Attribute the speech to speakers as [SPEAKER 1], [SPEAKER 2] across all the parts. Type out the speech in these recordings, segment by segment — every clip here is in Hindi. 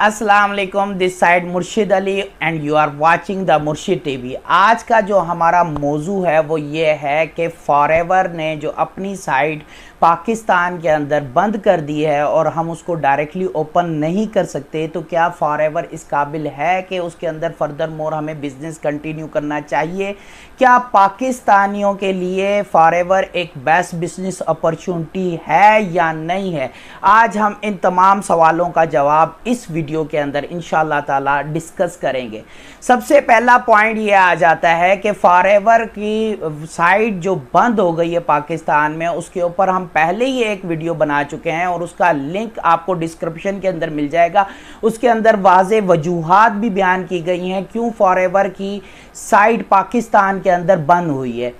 [SPEAKER 1] अस्सलाम वालेकुम, this side Murshid Ali and you are watching the Murshid TV. आज का जो हमारा मौजू है वो ये है कि फॉरएवर ने जो अपनी साइट पाकिस्तान के अंदर बंद कर दी है और हम उसको डायरेक्टली ओपन नहीं कर सकते, तो क्या फॉरएवर इस काबिल है कि उसके अंदर फर्दर मोर हमें बिज़नेस कंटिन्यू करना चाहिए? क्या पाकिस्तानियों के लिए फॉरएवर एक बेस्ट बिजनेस अपॉर्चुनिटी है या नहीं है? आज हम इन तमाम सवालों का जवाब इस वीडियो के अंदर इंशाल्लाह ताला डिस्कस करेंगे। सबसे पहला पॉइंट ये आ जाता है कि फॉरएवर की साइट जो बंद हो गई है पाकिस्तान में, उसके ऊपर हम पहले ही एक वीडियो बना चुके हैं और उसका लिंक आपको डिस्क्रिप्शन के अंदर मिल जाएगा। उसके अंदर वाज़े वजूहात भी बयान की गई हैं क्यों फॉरएवर की साइट पाकिस्तान के अंदर बंद हुई है।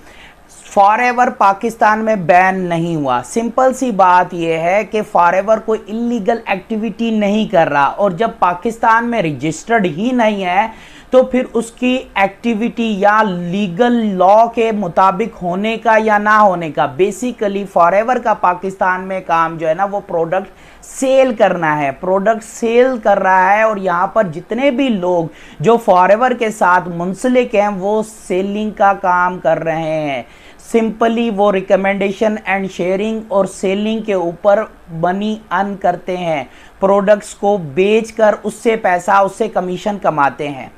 [SPEAKER 1] फॉरएवर पाकिस्तान में बैन नहीं हुआ। सिंपल सी बात यह है कि फॉरएवर कोई इलीगल एक्टिविटी नहीं कर रहा, और जब पाकिस्तान में रजिस्टर्ड ही नहीं है तो फिर उसकी एक्टिविटी या लीगल लॉ के मुताबिक होने का या ना होने का, बेसिकली फॉरएवर का पाकिस्तान में काम जो है ना वो प्रोडक्ट सेल करना है, प्रोडक्ट सेल कर रहा है। और यहाँ पर जितने भी लोग जो फॉरएवर के साथ मुंसलिक हैं वो सेलिंग का काम कर रहे हैं। सिंपली वो रिकमेंडेशन एंड शेयरिंग और सेलिंग के ऊपर मनी अर्न करते हैं, प्रोडक्ट्स को बेचकर उससे पैसा, उससे कमीशन कमाते हैं।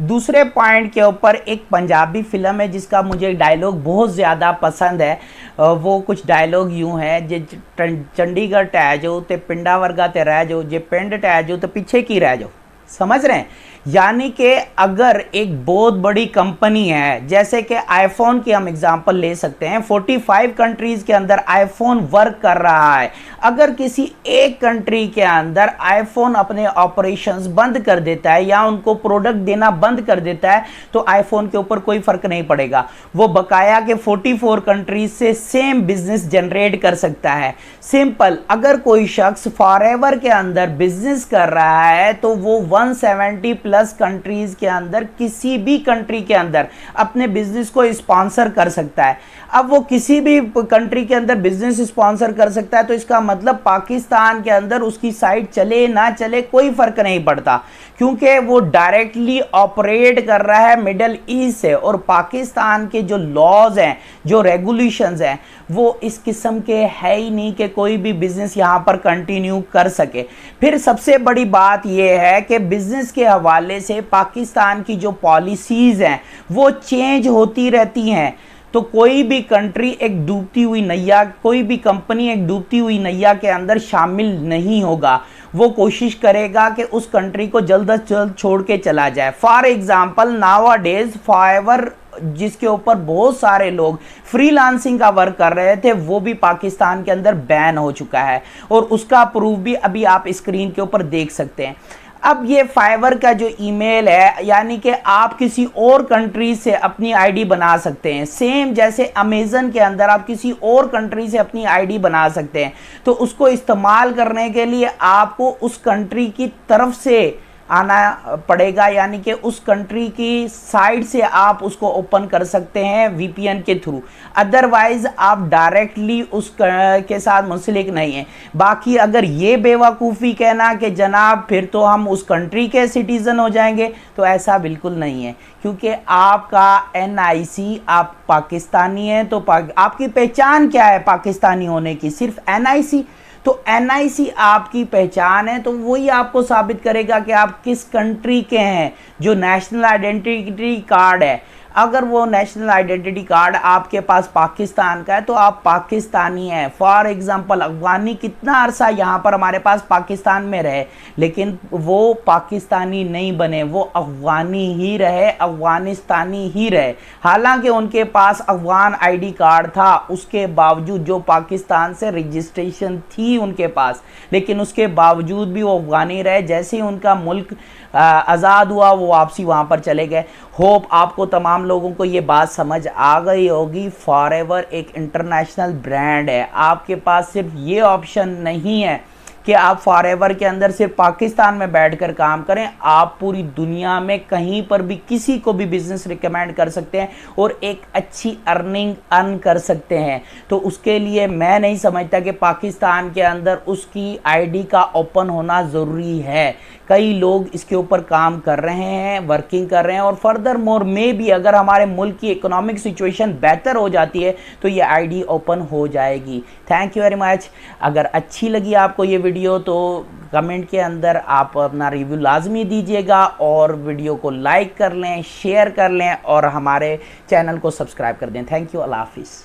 [SPEAKER 1] दूसरे पॉइंट के ऊपर एक पंजाबी फिल्म है जिसका मुझे डायलॉग बहुत ज़्यादा पसंद है। वो कुछ डायलॉग यूँ है, जे चंडीगढ़ टै जाओ तो पिंडा वर्गा ते रह जाओ, जे पिंड टै जाओ तो पीछे की रह जाओ। समझ रहे हैं? यानी कि अगर एक बहुत बड़ी कंपनी है, जैसे कि आईफोन की हम एग्जांपल ले सकते हैं, 45 कंट्रीज के अंदर आईफोन वर्क कर रहा है। अगर किसी एक कंट्री के अंदर आईफोन अपने ऑपरेशंस बंद कर देता है या उनको प्रोडक्ट देना बंद कर देता है तो आईफोन के ऊपर कोई फर्क नहीं पड़ेगा, वो बकाया के 44 कंट्रीज से सेम बिजनेस जनरेट कर सकता है। सिंपल, अगर कोई शख्स फॉरएवर के अंदर बिजनेस कर रहा है तो वो 170 प्लस कंट्रीज के अंदर किसी भी कंट्री के अंदर अपने बिजनेस को स्पॉन्सर कर सकता है। अब वो किसी भी कंट्री के अंदर बिजनेस स्पॉन्सर कर सकता है तो इसका मतलब पाकिस्तान के अंदर उसकी साइट चले ना चले कोई फर्क नहीं पड़ता, क्योंकि वो डायरेक्टली ऑपरेट कर रहा है मिडल ईस्ट से। और पाकिस्तान के जो लॉज हैं, जो रेगुलेशंस हैं, वो इस किस्म के है ही नहीं कि कोई भी बिजनेस यहाँ पर कंटिन्यू कर सके। फिर सबसे बड़ी बात यह है कि बिजनेस के हवाले से पाकिस्तान की जो पॉलिसीज हैं वो चेंज होती रहती हैं। तो कोई भी कंट्री एक डूबती हुई नैया, कोई भी कंपनी एक डूबती हुई नैया के अंदर शामिल नहीं होगा। वो कोशिश करेगा कि उस कंट्री को जल्द अज जल्द छोड़ के चला जाए। फॉर एग्जाम्पल, नावाडेज फॉरएवर जिसके ऊपर बहुत सारे लोग फ्रीलांसिंग का वर्क कर रहे थे, वो भी पाकिस्तान के अंदर बैन हो चुका है और उसका प्रूफ भी अभी आप स्क्रीन के ऊपर देख सकते हैं। अब ये फाइवर का जो ईमेल है, यानी कि आप किसी और कंट्री से अपनी आईडी बना सकते हैं, सेम जैसे अमेज़न के अंदर आप किसी और कंट्री से अपनी आईडी बना सकते हैं। तो उसको इस्तेमाल करने के लिए आपको उस कंट्री की तरफ से आना पड़ेगा, यानी कि उस कंट्री की साइट से आप उसको ओपन कर सकते हैं वीपीएन के थ्रू। अदरवाइज आप डायरेक्टली उस के साथ मुंसलिक नहीं है। बाकी अगर ये बेवकूफ़ी कहना कि जनाब फिर तो हम उस कंट्री के सिटीज़न हो जाएंगे, तो ऐसा बिल्कुल नहीं है, क्योंकि आपका एनआईसी, आप पाकिस्तानी हैं तो आपकी पहचान क्या है पाकिस्तानी होने की? सिर्फ एनआईसी। तो एनआईसी आपकी पहचान है, तो वही आपको साबित करेगा कि आप किस कंट्री के हैं। जो नेशनल आइडेंटिटी कार्ड है, अगर वो नेशनल आइडेंटिटी कार्ड आपके पास पाकिस्तान का है तो आप पाकिस्तानी हैं। फॉर एग्जांपल, अफगानी कितना अरसा यहाँ पर हमारे पास पाकिस्तान में रहे, लेकिन वो पाकिस्तानी नहीं बने, वो अफगानी ही रहे, अफगानिस्तानी ही रहे। हालांकि उनके पास अफगान आईडी कार्ड था, उसके बावजूद जो पाकिस्तान से रजिस्ट्रेशन थी उनके पास, लेकिन उसके बावजूद भी वो अफगानी रहे। जैसे ही उनका मुल्क आज़ाद हुआ वो वापसी वहाँ पर चले गए। होप आपको तमाम लोगों को ये बात समझ आ गई होगी। फॉरएवर एक इंटरनेशनल ब्रांड है, आपके पास सिर्फ ये ऑप्शन नहीं है कि आप फॉरएवर के अंदर सिर्फ पाकिस्तान में बैठकर काम करें, आप पूरी दुनिया में कहीं पर भी किसी को भी बिजनेस रिकमेंड कर सकते हैं और एक अच्छी अर्न कर सकते हैं। तो उसके लिए मैं नहीं समझता कि पाकिस्तान के अंदर उसकी आईडी का ओपन होना ज़रूरी है। कई लोग इसके ऊपर काम कर रहे हैं, वर्किंग कर रहे हैं, और फर्दर मोर में भी अगर हमारे मुल्क की इकोनॉमिक सिचुएशन बेहतर हो जाती है तो ये आईडी ओपन हो जाएगी। Thank you very much. अगर अच्छी लगी आपको ये वीडियो तो कमेंट के अंदर आप अपना रिव्यू लाजमी दीजिएगा, और वीडियो को लाइक कर लें, शेयर कर लें, और हमारे चैनल को सब्सक्राइब कर दें। थैंक यू, अल्लाह हाफिज़।